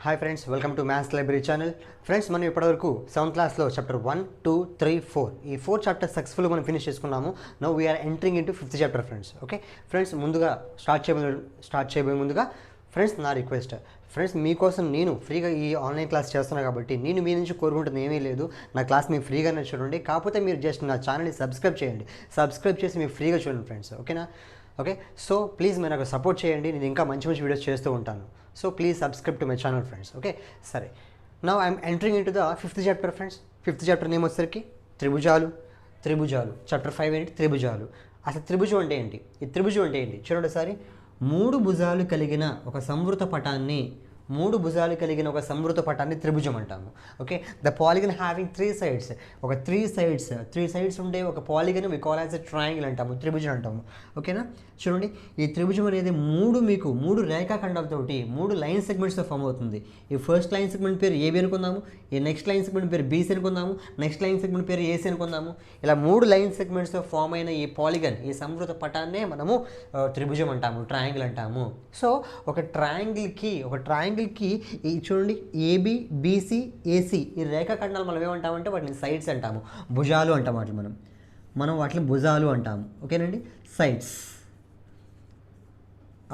Hi friends, welcome to maths library channel. Friends, మనం ఇప్పటివరకు 7th క్లాస్లో చాప్టర్ 1, 2, 3, 4 ఈ 4 చాప్టర్స్ సక్సెస్ఫుల్గా మనం ఫినిష్ చేసుకున్నాము. Now we are entering into 5th chapter friends. Okay friends, ముందుగా స్టార్ట్ చేయబోయే ముందుగా ఫ్రెండ్స్ నా రిక్వెస్ట్, ఫ్రెండ్స్ మీకోసం నేను ఫ్రీగా ఈ ఆన్లైన్ క్లాస్ చేస్తున్నాను కాబట్టి నేను మీ నుంచి కోరుకుంటుంది ఏమీ లేదు. నా క్లాస్ మీరు ఫ్రీగానే చూడండి. కాకపోతే మీరు జస్ట్ నా ఛానల్ని సబ్స్క్రైబ్ చేయండి. సబ్స్క్రైబ్ చేసి మీరు ఫ్రీగా చూడండి ఫ్రెండ్స్. ఓకేనా? ఓకే, సో ప్లీజ్ మీరు నాకు సపోర్ట్ చేయండి. నేను ఇంకా మంచి మంచి వీడియోస్ చేస్తూ ఉంటాను. So please subscribe to my channel friends. Okay, సరే. Now I'm entering into the 5th chapter friends. 5th chapter name వచ్చేసరికి త్రిభుజాలు. చాప్టర్ 5 ఏంటి? త్రిభుజాలు. అసలు త్రిభుజం అంటే ఏంటి? ఈ త్రిభుజం అంటే ఏంటి చూడండి ఒకసారి. మూడు భుజాలు కలిగిన ఒక సంవృత పటాన్ని త్రిభుజం అంటాము. Okay, the polygon having 3 sides. ఒక 3 సైడ్స్ ఉండే ఒక polygon we call as a triangle అంటాము, త్రిభుజం అంటాము. ఓకేనా? చూడండి, ఈ త్రిభుజం అనేది మూడు రేఖాఖండాలతోటి 3 లైన్ సెగ్మెంట్స్తో ఫామ్ అవుతుంది. ఈ ఫస్ట్ లైన్ సెగ్మెంట్ పేరు ఏబి అనుకుందాము, ఈ నెక్స్ట్ లైన్ సెగ్మెంట్ పేరు బీసీ అనుకుందాము, నెక్స్ట్ లైన్ సెగ్మెంట్ పేరు ఏసీ అనుకుందాము. ఇలా 3 లైన్ సెగ్మెంట్స్తో ఫామ్ అయిన ఈ పాలిగన్, ఈ సంవృత పటాన్నే మనము త్రిభుజం అంటాము, ట్రయాంగిల్ అంటాము. సో ఒక ట్రయాంగిల్కి ఈ చూడండి, ఏబి, బీసీ, ఏసీ ఈ రేఖాఖండాలు మనం ఏమంటామంటే వాటిని సైడ్స్ అంటాము, భుజాలు అంటాం. మనం వాటిని భుజాలు అంటాము. ఓకేనండి, సైడ్స్.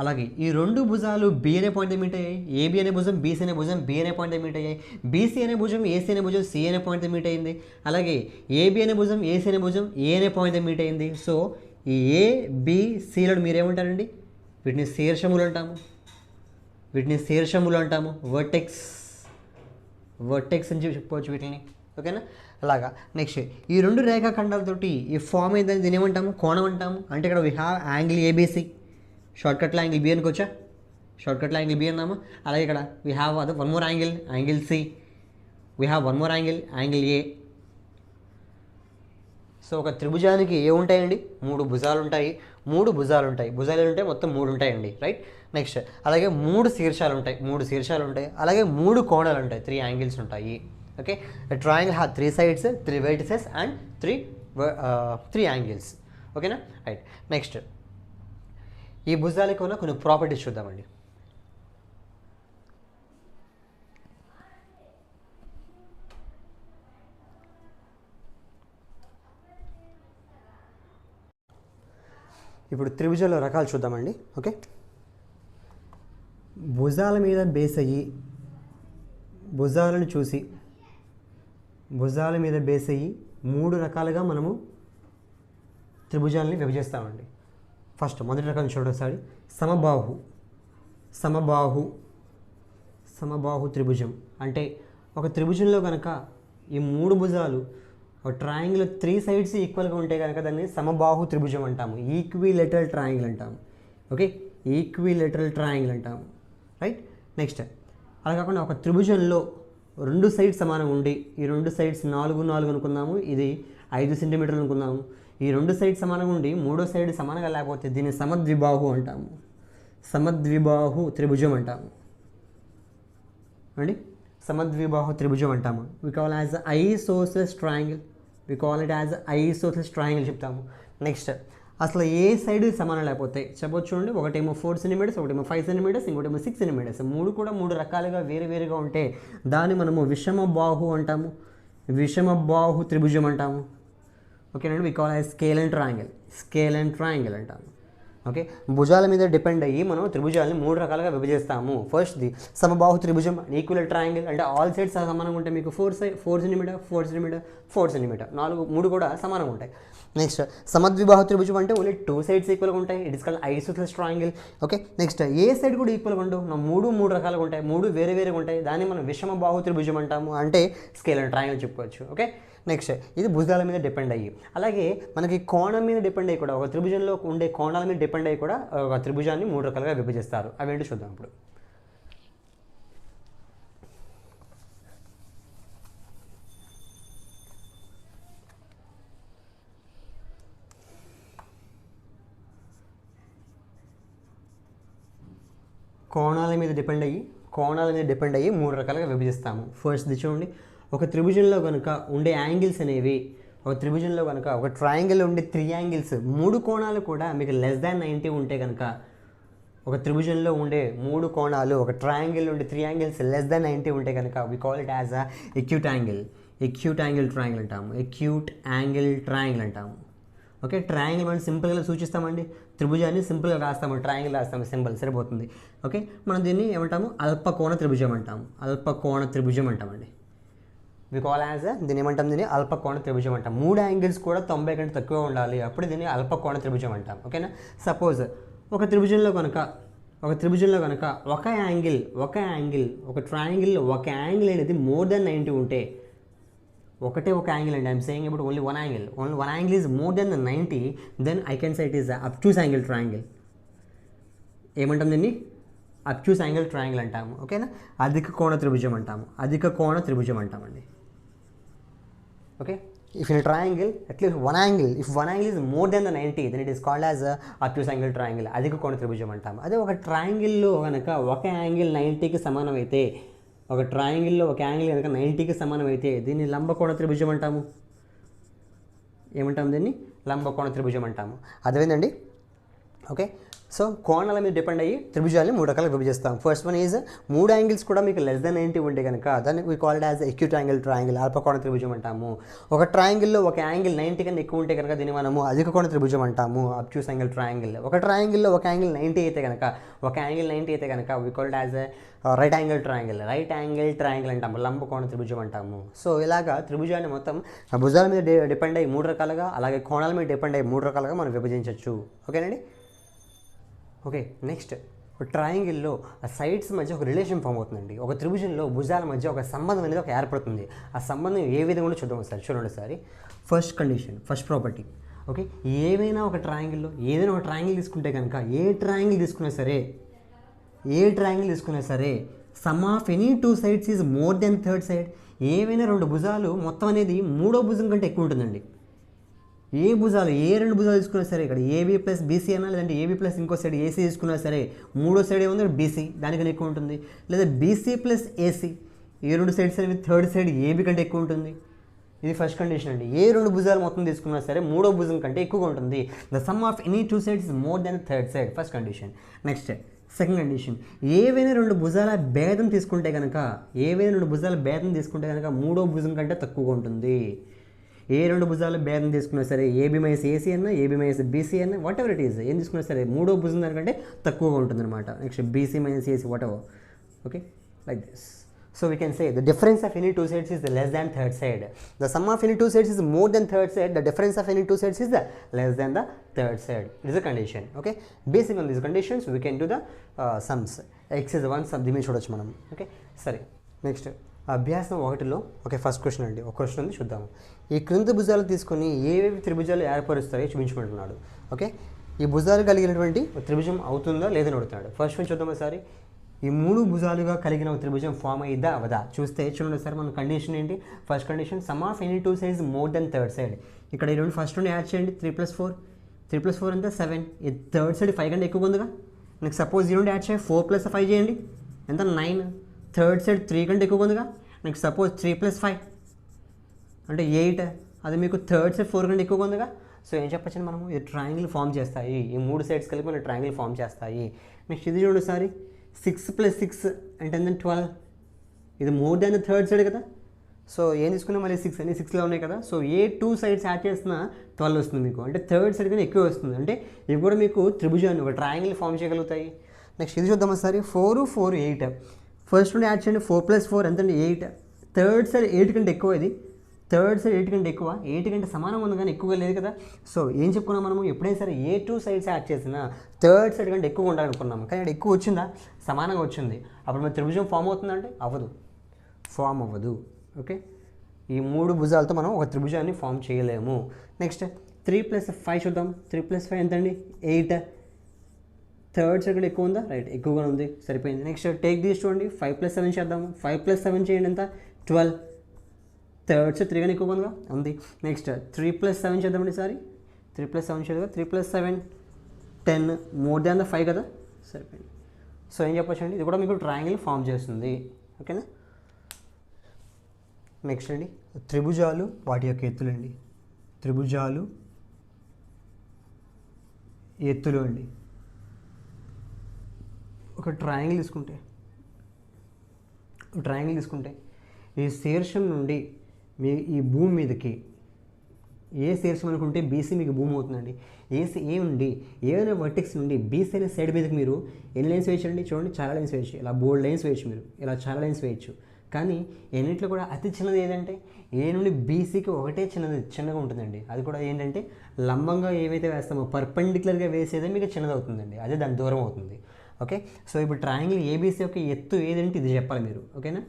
అలాగే ఈ రెండు భుజాలు బి అనే పాయింట్ మీట్ అయ్యాయి. ఏబి అనే భుజం, బీసీ అనే భుజం బి అనే పాయింట్ మీట్ అయ్యాయి. బీసీ అనే భుజం, ఏసీ అనే భుజం సి అనే పాయింట్ మీట్ అయింది. అలాగే ఏబి అనే భుజం, ఏసీ అనే భుజం ఏ అనే పాయింట్ మీట్ అయింది. సో ఈ ఏ, బి, సిలను మీరేమంటారండి? వీటిని శీర్షములు అంటాము, వర్టెక్స్ అని చెప్పవచ్చు వీటిని. ఓకేనా? అలాగా నెక్స్ట్ ఈ రెండు రేఖాఖండాలతోటి ఈ ఫామ్ అయిందని దీని ఏమంటాము? కోణం అంటాము. అంటే ఇక్కడ వీ హ్యావ్ యాంగిల్ ఏబీసీ, షార్ట్కట్లో యాంగిల్ బి అనుకోవచ్చా? షార్ట్కట్లో యాంగిల్ బి అన్నాము. అలాగే ఇక్కడ we have one more angle C, we have one more angle A. So ఒక త్రిభుజానికి ఏముంటాయండి? 3 భుజాలు ఉంటాయి. భుజాలు ఉంటాయి, మొత్తం 3 ఉంటాయండి, రైట్? నెక్స్ట్ అలాగే 3 శీర్షాలు ఉంటాయి. అలాగే 3 కోణాలు ఉంటాయి, 3 యాంగిల్స్ ఉంటాయి. Okay, triangle have 3 sides, 3 vertices and 3 angles. ఓకేనా? రైట్. నెక్స్ట్ ఈ భుజాలకు ఉన్న కొన్ని ప్రాపర్టీస్ చూద్దామండి. ఇప్పుడు త్రిభుజాల రకాలు చూద్దామండి. ఓకే, భుజాల మీద బేస్ అయ్యి భుజాలను చూసి భుజాల మీద బేస్ అయ్యి 3 రకాలుగా మనము త్రిభుజాలని విభజిస్తామండి. ఫస్ట్ మొదటి రకం చూడసారి సమబాహు త్రిభుజం. అంటే ఒక త్రిభుజంలో కనుక ఈ 3 భుజాలు ఒక ట్రయాంగిల్ 3 సైడ్స్ ఈక్వల్గా ఉంటే కనుక దాన్ని సమబాహు త్రిభుజం అంటాము, ఈక్విలేటరల్ ట్రయాంగిల్ అంటాము. ఓకే, ఈక్విలేటరల్ ట్రయాంగిల్ అంటాము, రైట్? నెక్స్ట్ అలా కాకుండా ఒక త్రిభుజంలో 2 సైడ్స్ సమానంగా ఉండి ఈ 2 సైడ్స్ 4 అనుకుందాము, ఇది 5 సెంటీమీటర్లు అనుకుందాము. ఈ 2 సైడ్స్ సమానంగా ఉండి 3వ సైడ్ సమానంగా లేకపోతే దీన్ని సమద్విబాహు అంటాము, సమద్విబాహు త్రిభుజం అంటాము అండి. సమద్విబాహు త్రిభుజం అంటాము. We call as isosceles triangle చెప్తాము. నెక్స్ట్ అసలు ఏ సైడ్ సమానం లేకపోతే చెప్పొచ్చు చూడండి, ఒకటేమో 4 సెంటీమీటర్స్, ఒకటేమో 5 సెంటీమీటర్స్, ఇంకోటేమో 6 సెంటీమీటర్స్, 3 రకాలుగా వేరుగా ఉంటే దాన్ని మనము విషమబాహు త్రిభుజం అంటాము. ఓకేనండి, we call as scalene triangle అంటాము. ఓకే, భుజాల మీద డిపెండ్ అయ్యి మనం త్రిభుజాలని 3 రకాలుగా విభజిస్తాము. ఫస్ట్ ది సమబాహు త్రిభుజం, ఈక్వల్ ట్రయాంగిల్. అంటే ఆల్ సైడ్స్ సమానంగా ఉంటాయి. మీకు 4 సెంటీమీటర్ 3 కూడా సమానంగా ఉంటాయి. నెక్స్ట్ సమద్విబాహు త్రిభుజం అంటే ఓన్లీ 2 సైడ్స్ ఈక్వల్గా ఉంటాయి. It is called isosceles triangle. Okay, next A side కూడా ఈక్వల్గా ఉండవు, 3 రకాలుగా ఉంటాయి, 3 వేరుగా ఉంటాయి. దాన్ని మనం విషమబాహు త్రిభుజం అంటాము, అంటే స్కేల్ అండ్ ట్రయాంగిల్ చెప్పుకోవచ్చు. ఓకే, నెక్స్ట్ ఇది భుజాల మీద డిపెండ్ అయ్యి, అలాగే మనకి కోణం మీద డిపెండ్ అయ్యి కూడా, ఒక త్రిభుజంలో ఉండే కోణాల మీద డిపెండ్ అయ్యి కూడా ఒక త్రిభుజాన్ని 3 రకాలుగా విభజిస్తారు. అవేంటో చూద్దాం ఇప్పుడు. కోణాల మీద డిపెండ్ అయ్యి 3 రకాలుగా విభజిస్తాము. ఫస్ట్ ది చూడండి, ఒక త్రిభుజంలో కనుక ఉండే యాంగిల్స్ అనేవి, ఒక త్రిభుజంలో కనుక ఒక ట్రయాంగిల్ ఉండే 3 యాంగిల్స్ 3 కోణాలు కూడా మీకు లెస్ దాన్ 90 ఉంటే కనుక ఒక త్రిభుజంలో ఉండే 3 కోణాలు ఒక ట్రయాంగిల్ నుండి 3 యాంగిల్స్ లెస్ దాన్ 90 ఉంటే కనుక we call it as a acute angle. Acute angle triangle అంటాము. ఎక్యూట్ యాంగిల్ ట్రయాంగిల్ అంటాము. ఓకే, ట్రయాంగిల్ మనం సింపుల్గా సూచిస్తామండి. త్రిభుజాన్ని సింపుల్గా రాస్తాము, ట్రయాంగిల్ రాస్తాము, సింపుల్ సరిపోతుంది. ఓకే, మనం దీన్ని ఏమంటాము? అల్పకోణ త్రిభుజం అంటాము. అల్పకోణ త్రిభుజం అంటామండి. వి కాల్ యాజ్ దీన్ని ఏమంటాం? దీన్ని అల్పకోణ త్రిభుజం అంటాం. 3 యాంగిల్స్ కూడా 90 కంటే తక్కువ ఉండాలి, అప్పుడు దీన్ని అల్పకోణ త్రిభుజం అంటాం. ఓకేనా? సపోజ్ ఒక త్రిభుజంలో కనుక ఒక యాంగిల్ ఒక ట్రయాంగిల్లో ఒక యాంగిల్ అనేది మోర్ దెన్ 90 ఉంటే, ఒక యాంగిల్ అండి, I'm saying about only one angle is more than 90, then I can say it is obtuse angle triangle. ఏమంటాం దీన్ని? అబ్ట్యూస్ యాంగిల్ ట్రయాంగిల్ అంటాము. ఓకేనా? అధిక కోణ త్రిభుజం అంటామండి. Okay, if in a triangle at least if one angle is more than the 90, then it is called as a obtuse angle triangle. అధిక కోణ త్రిభుజం అంటాము. అదే ఒక ట్రయాంగిల్లో కనుక ఒక యాంగిల్ 90కి సమానం అయితే, ఒక ట్రయాంగిల్లో ఒక యాంగిల్ కనుక 90కి సమానం అయితే దీన్ని లంబకోణ త్రిభుజం అంటాము. ఏమంటాము? దీన్ని లంబకోణ త్రిభుజం అంటాము. అదేంటండి? ఓకే, సో కోణాల మీద డిపెండ్ అయ్యి త్రిభుజాన్ని 3 రకాలుగా విభజిస్తాం. ఫస్ట్ వన్ ఈజ్ 3 యాంగిల్స్ కూడా మీకు లెస్ దెన్ 90 ఉంటే కనుక దాన్ని we call it as acute angle triangle, అల్పకోణ త్రిభుజం అంటాము. ఒక ట్రయాంగిల్లో ఒక యాంగిల్ 90 కన్నా ఎక్కువ ఉంటే కనుక దీన్ని మనము అధిక కోణ త్రిభుజం అంటాము, అబ్ట్యూస్ యాంగిల్ ట్రయాంగిల్. ఒక ట్రయాంగిల్లో ఒక యాంగిల్ 90 అయితే కనుక we call it as right angle triangle అంటాము, లంబకోణ త్రిభుజం అంటాము. సో ఇలాగా త్రిభుజాన్ని మొత్తం భుజాల మీద డిపెండ్ అయ్యి 3 రకాలుగా, అలాగే కోణాల మీద డిపెండ్ అయ్యి 3 రకాలుగా మనం విభజించవచ్చు. ఓకేనండి? ఓకే, నెక్స్ట్ ట్రయాంగిల్లో సైడ్స్ మధ్య ఒక రిలేషన్ ఫామ్ అవుతుందండి. ఒక త్రిభుజంలో భుజాల మధ్య ఒక సంబంధం అనేది ఒక ఏర్పడుతుంది. ఆ సంబంధం ఏ విధంగా చూద్దాం చూడండి ఒకసారి. First condition, first property. Okay, ఏదైనా ఒక ట్రయాంగిల్ తీసుకుంటే కనుక ఏ ట్రయాంగిల్ తీసుకున్నా సరే some of any 2 sides is more then third side. ఏవైనా 2 భుజాలు మొత్తం అనేది 3వ భుజం కంటే ఎక్కువ ఉంటుందండి. ఏ 2 భుజాలు తీసుకున్నా సరే, ఇక్కడ ఏబీ ప్లస్ బీసీ అన్నా, లేదంటే ఏబీ ప్లస్ ఇంకో సైడ్ ఏసీ తీసుకున్నా సరే, 3వ సైడ్ ఏముంది? బీసీ, దానికన్నా ఎక్కువ ఉంటుంది. లేదా బీసీ ప్లస్ ఏసీ, ఏ 2 సైడ్స్ అనేవి థర్డ్ సైడ్ ఏబీ కంటే ఎక్కువ ఉంటుంది. ఇది ఫస్ట్ కండిషన్ అండి. ఏ 2 భుజాలు మొత్తం తీసుకున్నా సరే 3వ భుజం కంటే ఎక్కువగా ఉంటుంది. The sum of any 2 sides is more than third side, first condition. Next second condition, ఏవైనా 2 భుజాల భేదం తీసుకుంటే కనుక 3వ భుజం కంటే తక్కువగా ఉంటుంది. ఏ 2 భుజాలు భేదం తీసుకున్నా సరే, ఏబీ మైనస్ ఏసీ అన్న, ఏబీ మైనస్ బీసీ అన్న, వాట్ ఎవర్ ఇట్ ఈస్, ఏం తీసుకున్నా సరే 3వ భుజం దానికంటే తక్కువగా ఉంటుందన్నమాట. Next BC minus AC, what ever. Okay, like this. So we can say the difference of any 2 sides is less than third side. The sum of any 2 sides is more than third side. The difference of any 2 sides is the less than the third side. It is a condition. Okay. Based on these conditions, we can do the sums. Exercise 1 sum దీని చూడొచ్చు మనం. Okay, సరే. Next అభ్యాసం 1లో okay first question అండి. ఒక question ఉంది, చూద్దాము. ఈ క్రింది భుజాలు తీసుకొని ఏవేవి త్రిభుజాలు ఏర్పరుస్తాయో చూపించమంటున్నాడు. ఓకే, ఈ భుజాలు కలిగినటువంటి త్రిభుజం అవుతుందా లేదని అడుగుతున్నాడు. ఫస్ట్ వన్ చూద్దాం ఒకసారి. ఈ 3 భుజాలుగా కలిగిన ఒక త్రిభుజం ఫామ్ అయ్యిద్దా అవదా చూస్తే చూడండి సార్. మన కండిషన్ ఏంటి? First condition some of any 2 sides more than third side. ఇక్కడ ఈ 2 ఫస్ట్ యాడ్ చేయండి. 3 + 4, 3 + 4 అంతా 7. ఈ థర్డ్ సైడ్ 5 కంటే ఎక్కువ ఉందిగా. నెక్స్ట్ సపోజ్ ఈ 2 యాడ్ చేయండి. 4 + 5 చేయండి, ఎంత? 9. థర్డ్ సైడ్ 3 కంటే ఎక్కువ ఉందిగా. నెక్స్ట్ సపోజ్ 3 + 5 అంటే 8. అది మీకు థర్డ్ సైడ్ 4 కంటే ఎక్కువ ఉందిగా. సో ఏం చెప్పచ్చండి మనము? ఈ ట్రయాంగిల్ ఫామ్ చేస్తాయి. ఈ 3 sides కలిపి మన ట్రయాంగిల్ ఫామ్ చేస్తాయి. నెక్స్ట్ ఇది చూడండి ఒకసారి. 6 + 6 అంటే 12. ఇది మోర్ దాన్ థర్డ్ సైడ్ కదా. సో ఏం తీసుకున్నా మళ్ళీ 6 అన్ని 6లో ఉన్నాయి కదా. సో ఏ 2 sides యాడ్ చేసినా 12 వస్తుంది మీకు. అంటే థర్డ్ సైడ్ కన్నా ఎక్కువ వస్తుంది. అంటే ఇవి కూడా మీకు త్రిభుజాన్ని ఒక ట్రయాంగిల్ ఫామ్ చేయగలుగుతాయి. నెక్స్ట్ ఇది చూద్దాం ఒకసారి. 4, 4, 8. ఫస్ట్ నుండి యాడ్ చేయండి. 4 + 4 ఎంతండి? 8. థర్డ్ సైడ్ 8 కంటే ఎక్కువ. ఇది థర్డ్ సైడ్ 8 కంటే ఎక్కువ. 8 కంటే సమానంగా ఉంది కానీ ఎక్కువగా లేదు కదా. సో ఏం చెప్పుకున్నాం మనము? ఎప్పుడైనా సరే ఏ 2 sides యాడ్ చేసినా థర్డ్ సైడ్ కంటే ఎక్కువ ఉండాలనుకున్నాము. కానీ ఇక్కడ ఎక్కువ వచ్చిందా? సమానంగా వచ్చింది. అప్పుడు మన త్రిభుజం ఫామ్ అవుతుందంటే ఫామ్ అవ్వదు. ఓకే, ఈ 3 భుజాలతో మనం ఒక త్రిభుజాన్ని ఫామ్ చేయలేము. నెక్స్ట్ 3 + 5 చూద్దాం. 3 + 5 ఎంతండి? 8. థర్డ్ సైడ్ కంటే ఎక్కువ ఉందా? రైట్, ఎక్కువగా ఉంది, సరిపోయింది. నెక్స్ట్ టేక్ దీస్ చూడండి. 5 + 7 చేద్దాము. 5 + 7 చేయండి, ఎంత? 12. థర్డ్ సైడ్ 3 కన్నా ఎక్కువగా ఉంది. నెక్స్ట్ 3 + 7 చేద్దామండి. సారీ, 3 + 7 చేద్దాం. 3 + 7 10, మోర్ దాన్ ద 5 కదా, సరిపోయింది. సో ఏం చెప్పచ్చు అండి? ఇది కూడా మీకు ట్రయాంగిల్ ఫామ్ చేస్తుంది. ఓకేనా. నెక్స్ట్ అండి త్రిభుజాలు వాటి యొక్క ఎత్తులండి. త్రిభుజాలు ఎత్తులు అండి. ఒక ట్రయాంగిల్ తీసుకుంటే ఈ శీర్షం నుండి మీ ఈ భూమి మీదకి ఏ శీర్షం అనుకుంటే బీసీ మీకు భూమి అవుతుందండి. ఏ నుండి ఏదైనా వర్టెక్స్ నుండి బీసీ అనే సైడ్ మీదకి మీరు ఎన్ని లైన్స్ వేయచ్చండి? చూడండి, చాలా లైన్స్ వేయచ్చు. ఇలా బోల్డ్ లైన్స్ వేయచ్చు, మీరు ఇలా చాలా లైన్స్ వేయచ్చు. కానీ ఎన్నింటిలో కూడా అతి చిన్నది ఏదంటే ఏ నుండి బీసీకి ఒకటే చిన్నగా ఉంటుందండి. అది కూడా ఏంటంటే లంబంగా ఏవైతే వేస్తామో పర్పెండిక్యులర్గా వేసేదే మీకు చిన్నది అవుతుందండి, అదే దాని దూరం అవుతుంది. ఓకే, సో ఇప్పుడు ట్రయాంగిల్ ఏబీసీ యొక్క ఎత్తు ఏదంటే ఇది చెప్పాలి మీరు. ఓకేనా,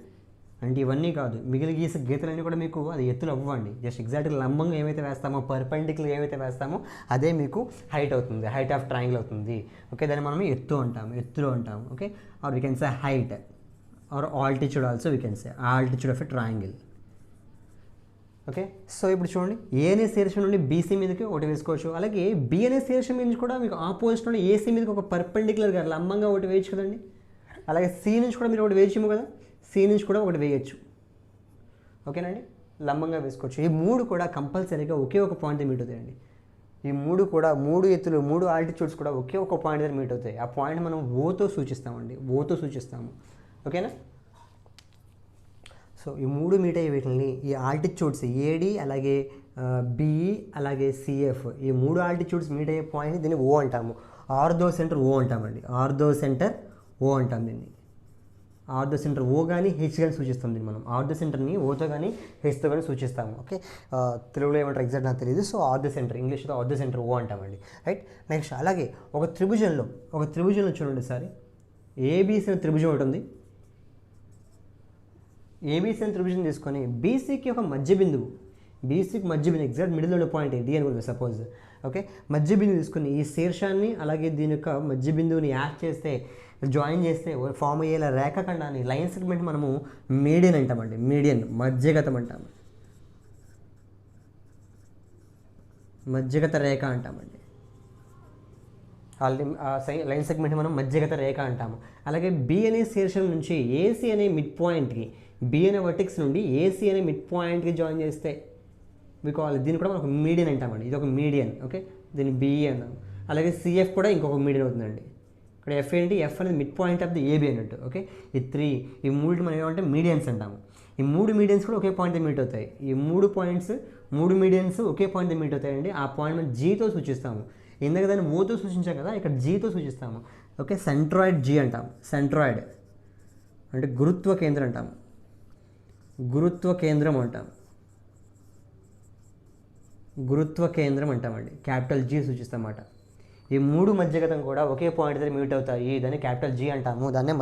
అంటే ఇవన్నీ కాదు, మిగిలిన గీతలన్నీ కూడా మీకు అది ఎత్తులు అవ్వండి. జస్ట్ ఎగ్జాక్ట్గా లంబంగా ఏమైతే వేస్తామో పర్పెండిక్యులర్ ఏమైతే వేస్తామో అదే మీకు హైట్ అవుతుంది, హైట్ ఆఫ్ ట్రయాంగిల్ అవుతుంది. ఓకే, దాన్ని మనం ఎత్తులో అంటాము. Okay, or we can say height or altitude also we can say altitude of a triangle. Okay, so ఇప్పుడు చూడండి, ఏ అనే శీర్షం నుండి బీసీ మీదకి ఒకటి వేసుకోవచ్చు. అలాగే బి అనే శీర్షం నుంచి కూడా మీకు ఆపోజిట్ నుండి ఏసీ మీదకి ఒక పర్పెండిక్యులర్గా లంబంగా ఒకటి వేయచ్చు కదండి. అలాగే సి నుంచి కూడా మీరు ఒకటి వేయచ్చేమో కదా, సి నుంచి కూడా ఒకటి వేయచ్చు. ఓకేనండి, లంబంగా వేసుకోవచ్చు. ఈ మూడు కూడా కంపల్సరీగా ఒకే ఒక పాయింట్ మీట్ అవుతాయండి. ఈ మూడు కూడా 3 ఎత్తులు 3 ఆల్టిట్యూడ్స్ కూడా ఒకే ఒక పాయింట్ దగ్గర మీట్ అవుతాయి. ఆ పాయింట్ మనం ఓతో సూచిస్తాము. ఓకేనా, సో ఈ 3 మీట్ అయ్యే వీటిని ఈ ఆల్టిట్యూడ్స్ ఏడి అలాగే బిఈ అలాగే సిఎఫ్ ఈ 3 ఆల్టిట్యూడ్స్ మీట్ అయ్యే పాయింట్ దీన్ని ఓ అంటాము. ఆర్థో సెంటర్ ఓ అంటామండి. ఆర్థో సెంటర్ ఓ అంటాం దీన్ని. ఆర్థో సెంటర్ ఓ కానీ హెచ్ కానీ సూచిస్తాం దీన్ని మనం. ఆర్థో సెంటర్ని ఓతో కానీ హెచ్తో కానీ సూచిస్తాము. ఓకే, తెలుగులో ఏమంటారు ఎగ్జాక్ట్ నాకు తెలియదు. సో ఆర్థో సెంటర్, ఇంగ్లీష్లో ఆర్థో సెంటర్ ఓ అంటామండి. రైట్, నెక్స్ట్ అలాగే ఒక త్రిభుజంలో చూడండి సారి, ఏబీసీ అనే త్రిభుజం ఒకటి ఉంది. ఏబీసీ అనే త్రిభుజం తీసుకొని బీసీకి ఒక మధ్య బిందువు ఎగ్జాక్ట్ మిడిల్ ఉన్న పాయింట్ డి అనుకుంటుంది సపోజ్. ఓకే, మధ్య బిందువు తీసుకుని ఈ శీర్షాన్ని అలాగే దీని యొక్క మధ్య బిందువుని యాడ్ చేస్తే జాయిన్ చేస్తే ఫామ్ అయ్యేలా రేఖాఖండాన్ని లైన్ సెగ్మెంట్ మనము మీడియన్ అంటామండి. మధ్యగత రేఖ అంటామండి. ఆల్రెడీ లైన్ సెగ్మెంట్ మనం మధ్యగత రేఖ అంటాము. అలాగే బి అనే శీర్షం నుంచి ఏసీ అనే మిడ్ పాయింట్కి, బి అనే వర్టెక్స్ నుండి ఏసీ అనే మిడ్ పాయింట్కి జాయిన్ చేస్తే మీకు దీన్ని కూడా మనం మీడియన్ అంటామండి. ఇది ఒక మీడియన్. ఓకే, దీన్ని బిఈ అంటాం. అలాగే సిఎఫ్ కూడా ఇంకొక మీడియన్ అవుతుందండి. ఇక్కడ ఎఫ్ ఏంటి? ఎఫ్ అనేది mid point of the A B అన్నట్టు. ఓకే, ఈ 3 మనం ఏమంటే మీడియన్స్ అంటాము. ఈ 3 మీడియన్స్ కూడా ఒకే పాయింట్ మీట్ అవుతాయి. ఈ 3 మీడియన్స్ ఒకే పాయింట్ మీట్ అవుతాయండి. ఆ పాయింట్ మనం జీతో సూచిస్తాము. ఇందాక దాన్ని ఓతో సూచించాం కదా, ఇక్కడ జీతో సూచిస్తాము. ఓకే, సెంట్రాయిడ్ జీ అంటాం. సెంట్రాయిడ్ అంటే గురుత్వ కేంద్రం అంటామండి. క్యాపిటల్ జీ సూచిస్తామన్నమాట. ఈ 3 మధ్యగతం కూడా ఒకే పాయింట్ దగ్గర మీట్ అవుతాయి. దాన్ని క్యాపిటల్ జీ అంటాము. దాన్నే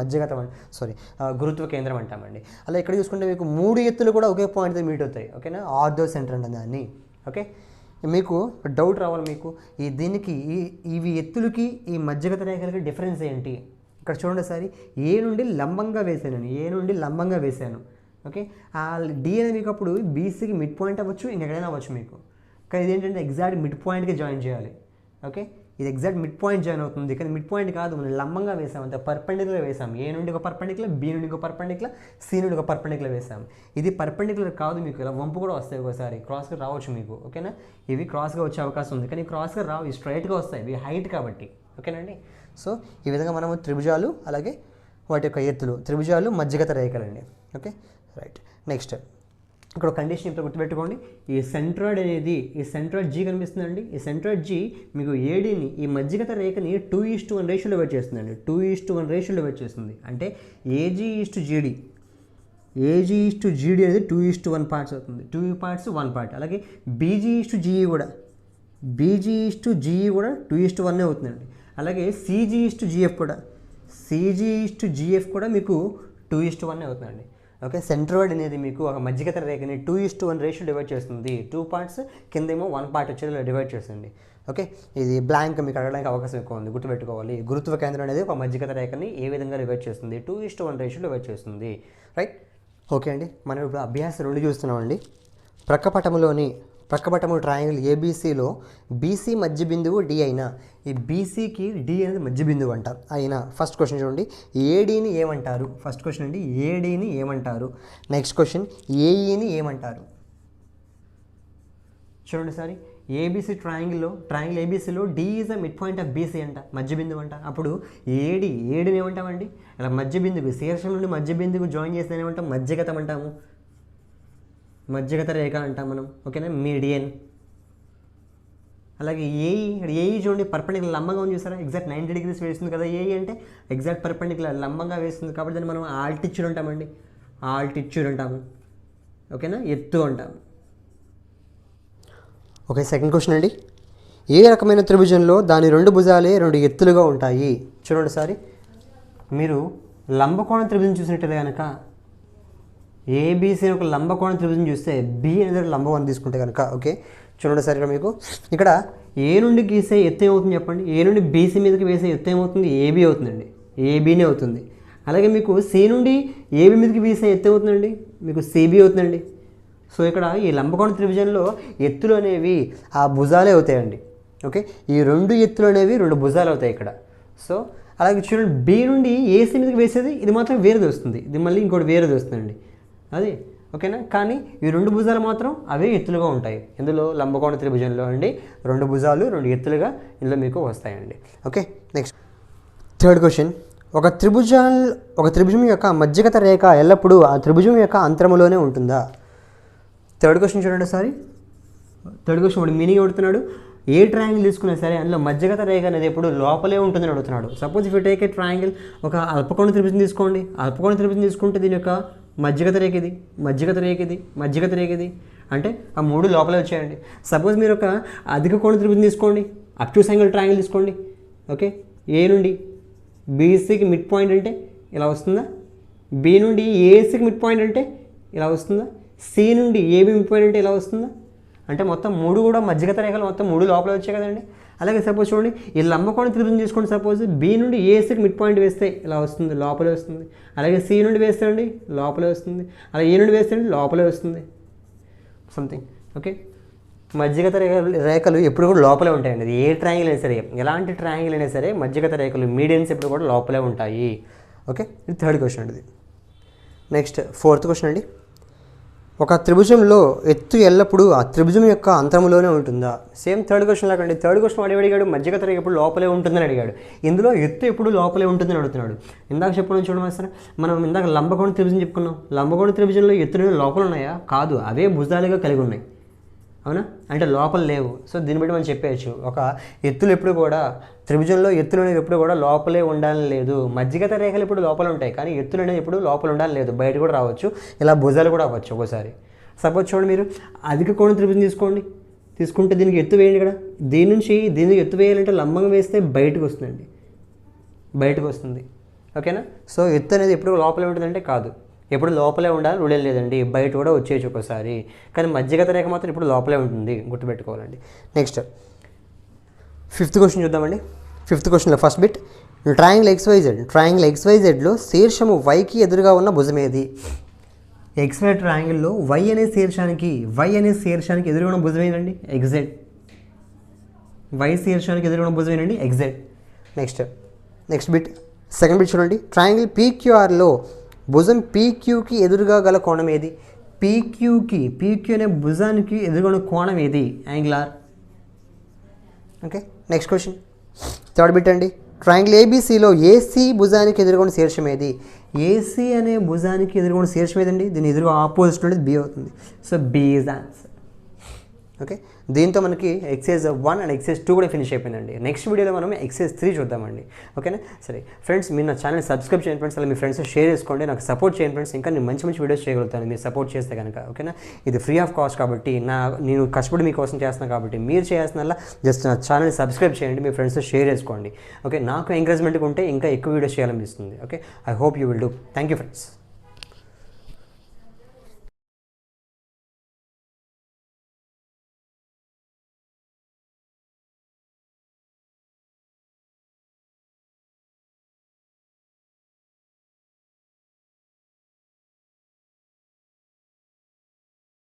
గురుత్వ కేంద్రం అంటామండి. అలా ఇక్కడ చూసుకుంటే మీకు 3 ఎత్తులు కూడా ఒకే పాయింట్ దగ్గర మీట్ అవుతాయి. ఓకేనా, ఆర్థో సెంటర్ అంటాం దాన్ని. ఓకే, మీకు డౌట్ రావాలి మీకు, దీనికి ఇవి ఎత్తులకి ఈ మధ్యగత రేఖలకి డిఫరెన్స్ ఏంటి? ఇక్కడ చూడండి సారి, ఏ నుండి లంబంగా వేసాను. ఓకే, ఆ డి అనేది మీకు అప్పుడు బీసీకి మిడ్ పాయింట్ అవ్వచ్చు, ఇంకెక్కడైనా అవ్వచ్చు మీకు. కానీ ఇదేంటంటే ఎగ్జాక్ట్ మిడ్ పాయింట్కి జాయిన్ చేయాలి. ఓకే, ఇది ఎగ్జాక్ట్ మిడ్ పాయింట్ జాయిన్ అవుతుంది. కానీ మిడ్ పాయింట్ కాదు, మనం లంబంగా వేసాం, అంతే పర్పెండిక్యులర్ వేసాం. ఏ నుండి ఒక పర్పెండిక్యులర్, బి నుండి ఒక పర్పెండిక్యులర్, సి నుండి ఒక పర్పెండిక్యులర్ వేసాం. ఇది పర్పెండిక్యులర్ కాదు, మీకు ఇలా వంపు కూడా వస్తాయి ఒకసారి, క్రాస్గా రావచ్చు మీకు. ఓకేనా, ఇవి క్రాస్గా వచ్చే అవకాశం ఉంది, కానీ క్రాస్గా రావు, ఇవి స్ట్రైట్గా వస్తాయి, ఇవి హైట్ కాబట్టి. ఓకేనండి, సో ఈ విధంగా మనము త్రిభుజాలు అలాగే వాటి యొక్క ఎత్తులు, త్రిభుజాలు మధ్యగత రేఖలండి. Okay, right. నెక్స్ట్ ఇక్కడ ఒక కండిషన్ ఇప్పుడు గుర్తుపెట్టుకోండి, ఈ సెంట్రాయిడ్ జీ కనిపిస్తుందండి. ఈ సెంట్రాయిడ్ జీ మీకు ఏడీని, ఈ మధ్యగత రేఖని 2:1 రేషియోలో వెయిట్ చేస్తుందండి. 2:1 రేషియోలో వెయిట్ చేస్తుంది. అంటే ఏజీ ఈస్ట్ జీడీ అనేది 2:1 పార్ట్స్ అవుతుంది. 2 పార్ట్స్ 1 పార్ట్. అలాగే బీజీ ఈస్ట్ జీఈ కూడా 2:1 అవుతుందండి. అలాగే సీజీ ఈస్ట్ జీఎఫ్ కూడా మీకు 2:1 అవుతుందండి. ఓకే, సెంట్రాయిడ్ అనేది మీకు ఒక మధ్యగత రేఖని 2:1 రేషియో డివైడ్ చేస్తుంది. 2 పార్ట్స్ కిందేమో 1 పార్ట్ వచ్చేది డివైడ్ చేస్తుంది. ఓకే, ఇది బ్లాంక్ మీకు అడగడానికి అవకాశం ఎక్కువ ఉంది, గుర్తుపెట్టుకోవాలి. గురుత్వ కేంద్రం అనేది ఒక మధ్యగత రేఖని ఏ విధంగా డివైడ్ చేస్తుంది? 2:1 రేషియో డివైడ్ చేస్తుంది. రైట్, ఓకే అండి. మనం ఇప్పుడు అభ్యాసం 2 చూస్తున్నామండి. ప్రక్కపటము ట్రయాంగిల్ ఏబీసీలో బీసీ మధ్య బిందువు డి అయినా, ఈ బీసీకి డి అనేది మధ్య బిందువు అంట అయినా, ఫస్ట్ క్వశ్చన్ చూడండి, ఏడీని ఏమంటారు? ఫస్ట్ క్వశ్చన్ అండి, ఏడీని ఏమంటారు? నెక్స్ట్ క్వశ్చన్, ఏఈని ఏమంటారు? చూడండి సారి, ఏబీసీ ట్రయాంగిల్ ఏబీసీలో D is the mid point of BC అంట, మధ్య బిందువు అంట. అప్పుడు ఏడిని ఏమంటామండి, ఇలా మధ్య బిందువు శీర్షం నుండి మధ్య బిందువు జాయిన్ చేస్తే ఏమంటాం, మధ్యగతం అంటాము, మధ్యగత రేఖ అంటాం మనం. ఓకేనా, మీడియన్. అలాగే ఏఈ చూడండి, పర్పెండిక్యులర్ లంబంగా ఉంది చూసారా, ఎగ్జాక్ట్ 90 degrees వేస్తుంది కదా ఏఈ అంటే, ఎగ్జాక్ట్ పర్పెండిక్యులర్ లంబంగా వేస్తుంది కాబట్టి దాన్ని మనం ఆల్టిట్యూడ్ అంటామండి, ఆల్టిట్యూడ్ అంటాము. ఓకేనా, ఎత్తు అంటాము. ఓకే, సెకండ్ క్వశ్చన్ అండి. ఏ రకమైన త్రిభుజంలో దాని 2 భుజాలే 2 ఎత్తులుగా ఉంటాయి? చూడండి ఒకసారి, మీరు లంబకోణ త్రిభుజం చూసినట్లయితే కనుక ఏబీసీ ఒక లంబకోణ త్రిభుజం చూస్తే బి అనేది లంబకోణం తీసుకుంటే కనుక, ఓకే చూడండి సరిగ్గా మీకు ఇక్కడ ఏ నుండి గీసే ఎత్తు ఏమవుతుంది చెప్పండి, ఏ నుండి బీసీ మీదకి వేసే ఎత్తు ఏమవుతుంది, ఏబీ అవుతుందండి, ఏబీనే అవుతుంది. అలాగే మీకు సి నుండి ఏబీ మీదకి వేసే ఎత్తు అవుతుందండి, మీకు సిబి అవుతుందండి. సో ఇక్కడ ఈ లంబకోణ త్రిభుజంలో ఎత్తులు అనేవి ఆ భుజాలే అవుతాయండి. ఓకే, ఈ 2 ఎత్తులు అనేవి 2 భుజాలు అవుతాయి ఇక్కడ. సో అలాగే చూడండి, బి నుండి ఏసీ మీదకి వేసేది ఇది మాత్రం వేరేది వస్తుంది, ఇది మళ్ళీ ఇంకోటి వేరేది వస్తుందండి అది. ఓకేనా, కానీ ఈ 2 భుజాలు మాత్రం అవే ఎత్తులుగా ఉంటాయి. ఇందులో లంబకోణ త్రిభుజంలో అండి 2 భుజాలు 2 ఎత్తులుగా ఇందులో మీకు వస్తాయండి. Okay, next third question. ఒక త్రిభుజం యొక్క మధ్యగత రేఖ ఎల్లప్పుడూ ఆ త్రిభుజం యొక్క అంతరములోనే ఉంటుందా? థర్డ్ క్వశ్చన్ చూడండి ఒకసారి. థర్డ్ క్వశ్చన్ వాడు మీనింగ్ అడుగుతున్నాడు, ఏ ట్రయాంగిల్ తీసుకున్నా సరే అందులో మధ్యగత రేఖ అనేది ఎప్పుడు లోపలే ఉంటుందని అడుగుతున్నాడు. Suppose if you take a triangle, ఒక అల్పకోణ త్రిభుజం తీసుకోండి, అల్పకోణ త్రిభుజం తీసుకుంటే దీని యొక్క మధ్యగత రేఖ ఇది, మధ్యగత రేఖ ఇది, మధ్యగత రేఖ ఇది, అంటే ఆ 3 లోపలే వచ్చాయండి. సపోజ్ మీరు ఒక అధిక కోణ త్రిభుజం తీసుకోండి, అక్యూస్ యాంగిల్ ట్రయాంగిల్ తీసుకోండి. ఓకే, ఏ నుండి బీసీకి మిడ్ పాయింట్ అంటే ఇలా వస్తుందా, బి నుండి ఏసీకి మిడ్ పాయింట్ అంటే ఇలా వస్తుందా, సి నుండి ఏబీ మిడ్ పాయింట్ అంటే ఇలా వస్తుందా, అంటే మొత్తం 3 కూడా మధ్యగత రేఖలు మొత్తం 3 లోపలే వచ్చాయి కదండి. అలాగే సపోజ్ చూడండి, ఈ లంబకోణ త్రిభుజం తీసుకోండి, సపోజ్ బి నుండి ఏసీకి మిడ్ పాయింట్ వేస్తే ఇలా వస్తుంది, లోపలే వస్తుంది. అలాగే సి నుండి వేస్తే అండి లోపలే వస్తుంది, అలాగే ఏ నుండి వేస్తే అండి లోపలే వస్తుంది సంథింగ్. ఓకే, మధ్యగత రేఖలు ఎప్పుడు కూడా లోపలే ఉంటాయండి. అది ఏ ట్రయాంగిల్ అయినా సరే, ఎలాంటి ట్రయాంగిల్ అయినా సరే మధ్యగత రేఖలు మీడియన్స్ ఎప్పుడు కూడా లోపలే ఉంటాయి. ఓకే, ఇది థర్డ్ క్వశ్చన్ అండి. నెక్స్ట్ ఫోర్త్ క్వశ్చన్ అండి. ఒక త్రిభుజంలో ఎత్తు ఎల్లప్పుడూ ఆ త్రిభుజం యొక్క అంతరంలోనే ఉంటుందా? సేమ్ థర్డ్ క్వశ్చన్ లాగండి. థర్డ్ క్వశ్చన్ వాడు అడిగాడు మధ్యగత రేఖ ఎప్పుడు లోపలే ఉంటుందని అడిగాడు, ఇందులో ఎత్తు ఎప్పుడు లోపలే ఉంటుందని అడుగుతున్నాడు. ఇందాక చెప్పడం చూడమని సార్, మనం ఇందాక లంబకోణ త్రిభుజం చెప్పుకున్నాం, లంబకోణ త్రిభుజంలో ఎత్తులు లోపల ఉన్నాయా? కాదు, అవే భుజాలుగా కలిగి ఉన్నాయి. అవునా, అంటే లోపల లేవు. సో దీన్ని బట్టి మనం చెప్పేయచ్చు, ఒక ఎత్తులు ఎప్పుడు కూడా త్రిభుజంలో ఎత్తులు అనేవి ఎప్పుడు కూడా లోపలే ఉండాలని లేదు. మధ్యగత రేఖలు ఎప్పుడు లోపల ఉంటాయి, కానీ ఎత్తులు అనేవి ఎప్పుడు లోపల ఉండాలని లేదు, బయట కూడా రావచ్చు, ఇలా భుజాలు కూడా అవ్వచ్చు ఒక్కోసారి. సపోజ్ చూడండి, మీరు అధిక కోణ త్రిభుజం తీసుకుంటే దీనికి ఎత్తు వేయండి. ఇక్కడ దీని నుంచి దీనికి ఎత్తు వేయాలంటే లంబంగా వేస్తే బయటకు వస్తుందండి, బయటకు వస్తుంది. ఓకేనా, సో ఎత్తు అనేది ఎప్పుడు లోపలే ఉంటుందంటే కాదు, ఎప్పుడు లోపలే ఉండాలి రూల్ లేదండి, బయట కూడా వచ్చేయచ్చు ఒక్కోసారి, కానీ మధ్యగత రేఖ మాత్రం ఇప్పుడు లోపలే ఉంటుంది, గుర్తుపెట్టుకోవాలండి. నెక్స్ట్ ఫిఫ్త్ క్వశ్చన్ చూద్దామండి. ఫిఫ్త్ క్వశ్చన్లో ఫస్ట్ బిట్, ట్రయాంగిల్ XYZలో శీర్షము వైకి ఎదురుగా ఉన్న భుజం ఏది? XY ట్రయాంగిల్లో వై అనే శీర్షానికి ఎదురుగా ఉన్న భుజం ఏంటండి? XZ. వై శీర్షానికి ఎదురుగా ఉన్న భుజం ఏంటండి? XZ. Next bit, second bit చూడండి. ట్రయాంగిల్ PQRలో భుజం PQకి ఎదురుగా గల కోణం ఏది? PQ అనే భుజానికి ఎదురుగా ఉన్న కోణం ఏది? Angle R. Okay, next question third bit అండి. ట్రయాంగిల్ ABCలో AC భుజానికి ఎదురుగా ఉన్న శీర్షం ఏది? AC అనే భుజానికి ఎదురుగా ఉన్న శీర్షం ఏదండి? దీని ఎదురుగా ఆపోజిట్ ఉండేది B అవుతుంది. So B is the answer. Okay, దీంతో మనకి ఎక్సైజ్ 1 అండ్ ఎక్సైజ్ 2 కూడా ఫినిష్ అయిపోయిందండి. నెక్స్ట్ వీడియోలో మనం ఎక్సైజ్ 3 చూద్దామండి. ఓకేనా, సరే ఫ్రెండ్స్, మీరు నా ఛానల్ సబ్స్క్రైబ్ చేయండి ఫ్రెండ్స్, అలా మీ ఫ్రెండ్స్ షేర్ చేసుకోండి, నాకు సపోర్ట్ చేయండి ఫ్రెండ్స్. ఇంకా నేను మంచి వీడియోస్ చేయగలుగుతాను మీరు సపోర్ట్ చేస్తే కనుక. ఓకేనా, ఇది ఫ్రీ ఆఫ్ కాస్ట్ కాబట్టి, నేను కష్టపడి మీకోసం చేస్తున్నాను కాబట్టి మీరు చేయాల్సిన జస్ట్ నా ఛానల్ సబ్స్క్రైబ్ చేయండి, మీ ఫ్రెండ్స్ షేర్ చేసుకోండి. ఓకే, నాకు ఎంకరేజ్మెంట్గా ఉంటే ఇంకా ఎక్కువ వీడియోస్ చేయాలనిపిస్తుంది. Okay, I hope you will do. Thank you friends.